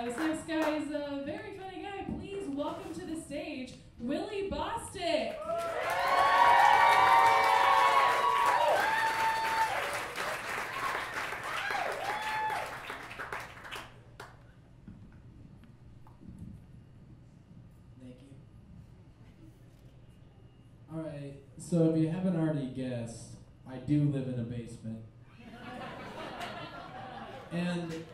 This next guy is a very funny guy. Please welcome to the stage, Wille Bostic. Thank you. Alright, so if you haven't already guessed, I do live in a basement. And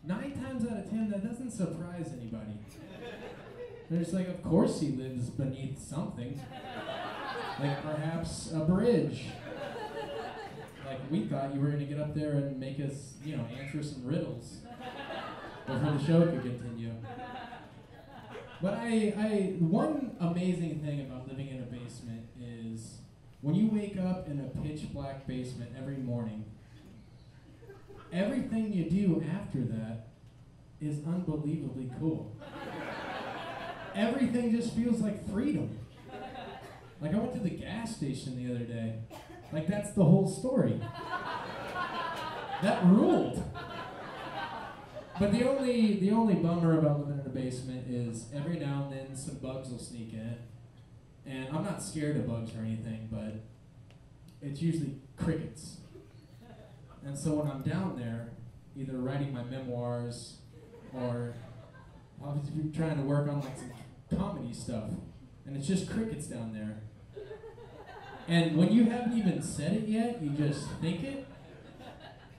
9 times out of 10, that doesn't surprise anybody. They're just like, of course he lives beneath something. Like perhaps a bridge. Like we thought you were going to get up there and make us, answer some riddles before the show could continue. But one amazing thing about living in a basement is when you wake up in a pitch black basement every morning, everything you do after that is unbelievably cool. Everything just feels like freedom. Like I went to the gas station the other day. Like that's the whole story. That ruled. But the only bummer about living in a basement is every now and then some bugs will sneak in it. And I'm not scared of bugs or anything, but it's usually crickets. And so when I'm down there, either writing my memoirs or obviously trying to work on like some comedy stuff, and it's just crickets down there. And when you haven't even said it yet, you just think it,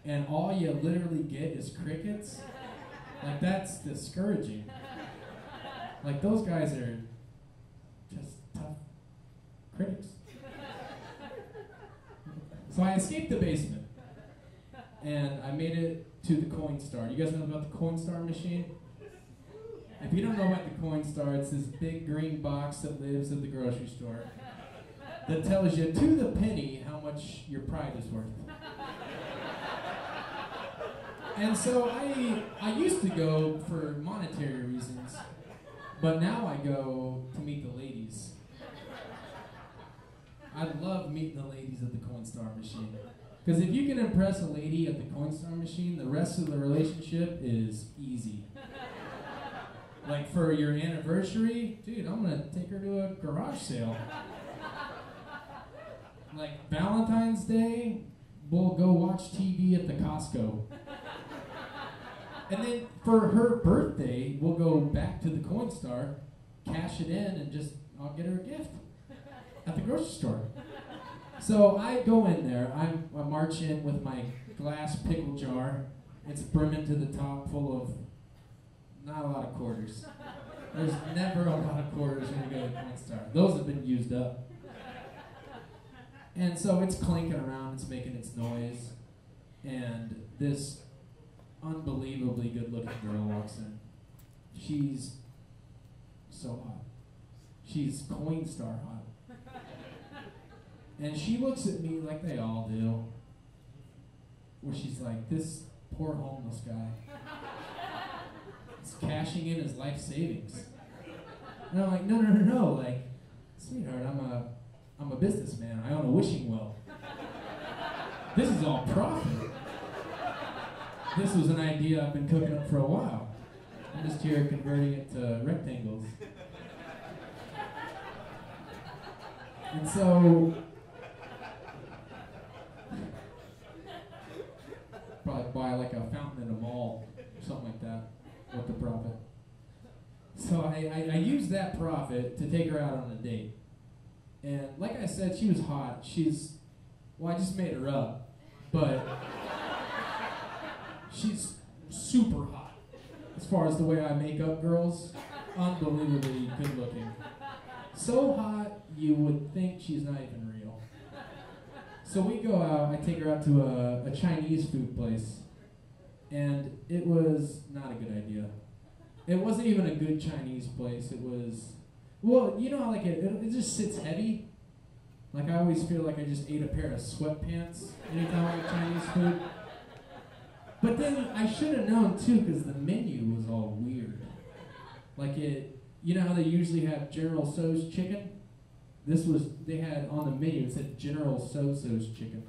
and all you literally get is crickets. Like that's discouraging. Like those guys are just tough critics. So I escaped the basement. And I made it to the Coinstar. You guys know about the Coinstar machine? If you don't know about the Coinstar, it's this big green box that lives at the grocery store that tells you to the penny how much your pride is worth. And so I used to go for monetary reasons, but now I go to meet the ladies. I love meeting the ladies at the Coinstar machine. Because if you can impress a lady at the Coinstar machine, the rest of the relationship is easy. Like for your anniversary, dude, I'm gonna take her to a garage sale. Like Valentine's Day, we'll go watch TV at the Costco. And then for her birthday, we'll go back to the Coinstar, cash it in, and I'll get her a gift at the grocery store. So I go in there, I march in with my glass pickle jar. It's brimming to the top, full of not a lot of quarters. There's never a lot of quarters when you go to Coinstar. Those have been used up. And so it's clinking around, it's making its noise, and this unbelievably good-looking girl walks in. She's so hot. She's Coinstar hot. And she looks at me like they all do, where she's like, this poor homeless guy is cashing in his life savings. And I'm like, no, like, sweetheart, I'm a businessman. I own a wishing well. This is all profit. This was an idea I've been cooking up for a while. I'm just here converting it to rectangles. And so probably buy like a fountain in a mall or something like that with the profit. So I used that profit to take her out on a date. And like I said, she was hot. I just made her up, but she's super hot. As far as the way I make up girls, unbelievably good looking. So hot, you would think she's not even real. So we go out, I take her out to a Chinese food place, and it was not a good idea. It wasn't even a good Chinese place. It was, well, you know how like it just sits heavy? Like I always feel like I just ate a pair of sweatpants anytime I get Chinese food. But then I should have known too, because the menu was all weird. Like you know how they usually have General Tso's chicken? They had on the menu, it said General Tso's chicken.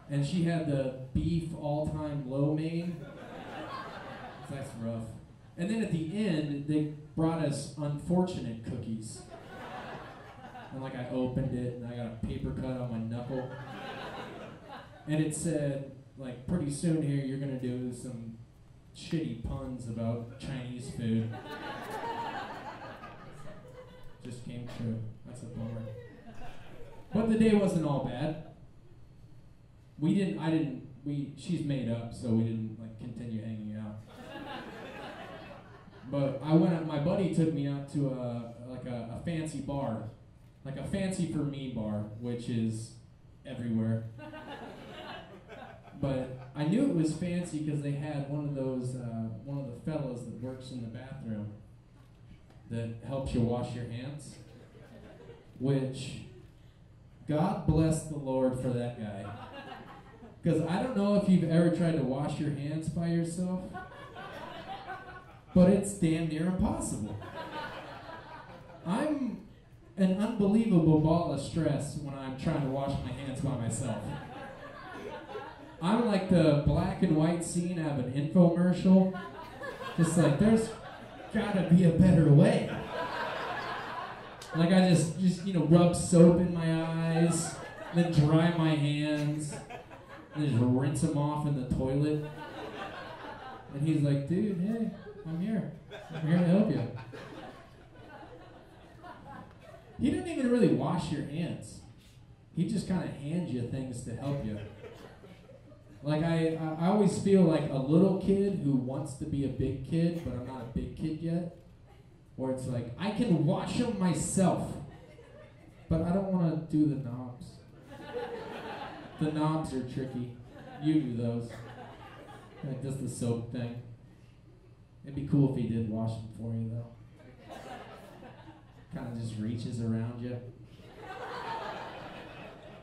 And she had the beef all-time lo mein. That's rough. And then at the end, they brought us unfortunate cookies. And like I opened it and I got a paper cut on my knuckle. And it said, like, pretty soon here you're gonna do some shitty puns about Chinese food. Just came true. That's a bummer. But the day wasn't all bad. She's made up, so we didn't like continue hanging out. But my buddy took me out to a fancy bar. Like a fancy for me bar, which is everywhere. But I knew it was fancy because they had one of the fellas that works in the bathroom that helps you wash your hands. Which, God bless the Lord for that guy. Because I don't know if you've ever tried to wash your hands by yourself, but it's damn near impossible. I'm an unbelievable ball of stress when I'm trying to wash my hands by myself. I'm like the black and white scene of an infomercial. Just like, there's gotta be a better way. Like I just rub soap in my eyes, then dry my hands, and just rinse them off in the toilet. And he's like, dude, hey, I'm here. I'm here to help you. He didn't even really wash your hands. He just kind of hands you things to help you. Like I always feel like a little kid who wants to be a big kid, but I'm not a big kid yet. Or it's like, I can wash them myself, but I don't want to do the knobs. The knobs are tricky. You do those. Like just the soap thing. It'd be cool if he did wash them for you, though. Kind of just reaches around you.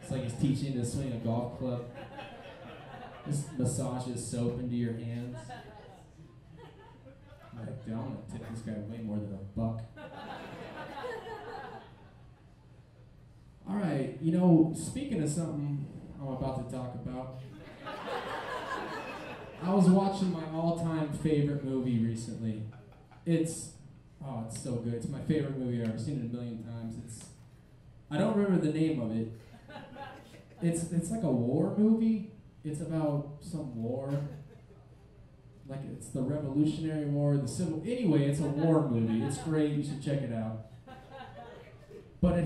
It's like he's teaching you to swing a golf club. Just massages soap into your hands. I'm like, dude, I'm gonna tip this guy way more than $1. All right, speaking of something I'm about to talk about, I was watching my all-time favorite movie recently. It's so good. It's my favorite movie ever. I've seen it a million times. I don't remember the name of it. It's like a war movie. It's about some war. Like it's the Revolutionary War, the Civil. Anyway, it's a war movie. It's great. You should check it out. But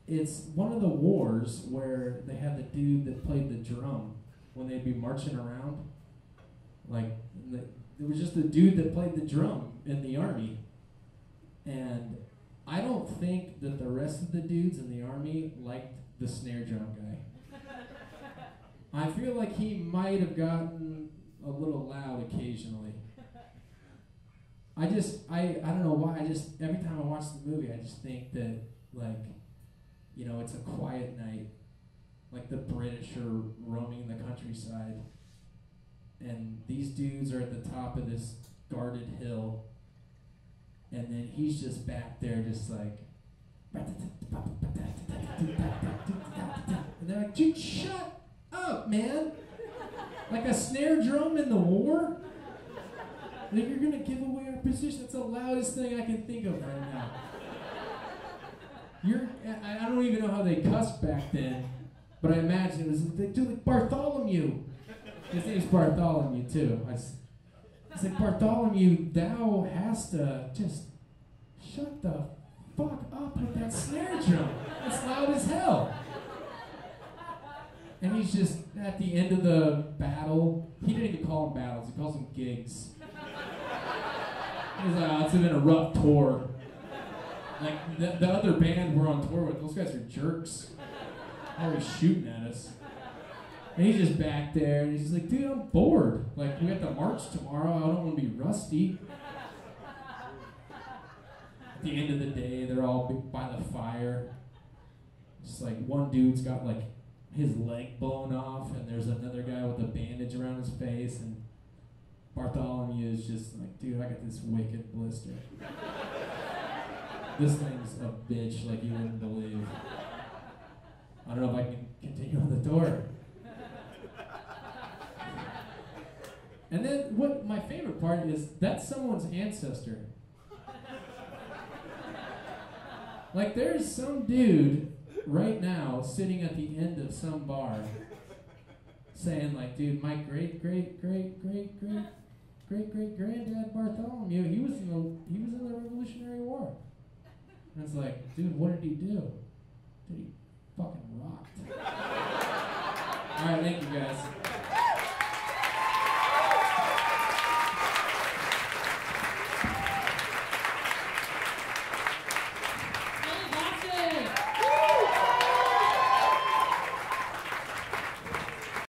it's one of the wars where they had the dude that played the drum when they'd be marching around. Like it was just the dude that played the drum in the army. And I don't think that the rest of the dudes in the army liked the snare drum guy. I feel like he might have gotten a little loud occasionally. I don't know why, every time I watch the movie, I just think that, it's a quiet night. Like the British are roaming the countryside. And these dudes are at the top of this guarded hill. And then he's just back there just like... And they're like, dude, shut up, man. Like a snare drum in the war? Like you're gonna give away our position? That's the loudest thing I can think of right now. I don't even know how they cussed back then, but I imagine it was like Bartholomew. His name's Bartholomew too. It's like, Bartholomew, thou hast to just shut the fuck up with that snare drum. It's loud as hell. And he's just at the end of the battle. He didn't even call them battles. He calls them gigs. He's like, it's been a rough tour. Like the other band we're on tour with, those guys are jerks. Always shooting at us. And he's just back there, and he's just like, dude, I'm bored. Like, we got the march tomorrow. I don't want to be rusty. At the end of the day, they're all by the fire. Just like one dude's got like his leg blown off, and there's another guy with a bandage around his face, and Bartholomew is just like, dude, I got this wicked blister. This thing's a bitch like you wouldn't believe. I don't know if I can continue on the tour. And then what my favorite part is that's someone's ancestor. Like there's some dude right now sitting at the end of some bar saying like, dude, my great-great-great-great-great-great-granddad Bartholomew, he was in the Revolutionary War. And it's like, dude, what did he do? Dude, he fucking rocked. All right, thank you guys.